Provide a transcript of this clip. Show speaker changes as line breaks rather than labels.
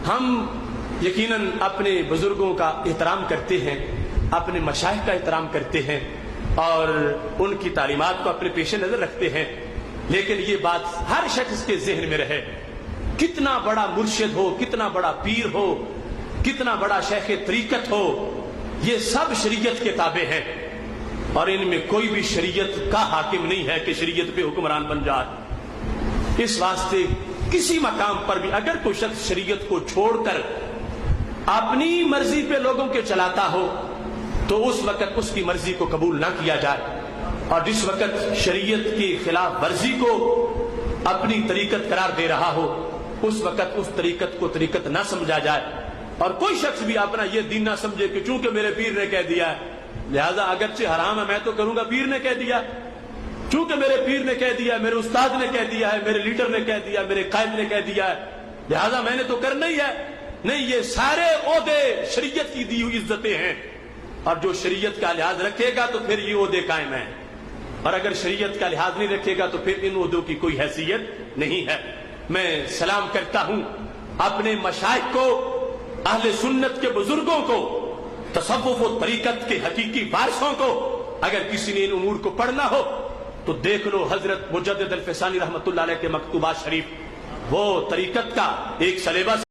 ہم یقیناً اپنے بزرگوں کا احترام کرتے ہیں، اپنے مشائخ کا احترام کرتے ہیں اور ان کی تعلیمات کو اپنے پیش نظر رکھتے ہیں، لیکن یہ بات ہر شخص کے ذہن میں رہے، کتنا بڑا مرشد ہو، کتنا بڑا پیر ہو، کتنا بڑا شیخ طریقت ہو، یہ سب شریعت کے تابع ہیں اور ان میں کوئی بھی شریعت کا حاکم نہیں ہے کہ شریعت پہ حکمران بن جائے۔ اس واسطے کسی مقام پر بھی اگر کوئی شخص شریعت کو چھوڑ کر اپنی مرضی پہ لوگوں کے چلاتا ہو تو اس وقت اس کی مرضی کو قبول نہ کیا جائے، اور جس وقت شریعت کی خلاف ورزی کو اپنی طریقت قرار دے رہا ہو اس وقت اس طریقت کو طریقت نہ سمجھا جائے، اور کوئی شخص بھی اپنا یہ دین نہ سمجھے کہ چونکہ میرے پیر نے کہہ دیا ہے لہذا اگرچہ حرام ہے میں تو کروں گا، پیر نے کہہ دیا، چونکہ میرے پیر نے کہہ دیا، میرے استاد نے کہہ دیا ہے، میرے لیڈر نے کہہ دیا، میرے قائد نے کہہ دیا ہے لہذا میں نے تو کرنا ہی ہے۔ نہیں، یہ سارے عہدے شریعت کی دی ہوئی عزتیں ہیں، اور جو شریعت کا لحاظ رکھے گا تو پھر یہ عہدے قائم ہیں، اور اگر شریعت کا لحاظ نہیں رکھے گا تو پھر ان عہدوں کی کوئی حیثیت نہیں ہے۔ میں سلام کرتا ہوں اپنے مشائخ کو، اہل سنت کے بزرگوں کو، تصوف و طریقت کے حقیقی وارثوں کو۔ اگر کسی نے ان امور کو پڑھنا ہو تو دیکھ لو حضرت مجدد الفسانی رحمۃ اللہ علیہ کے مکتوبات شریف، وہ طریقت کا ایک سلیبس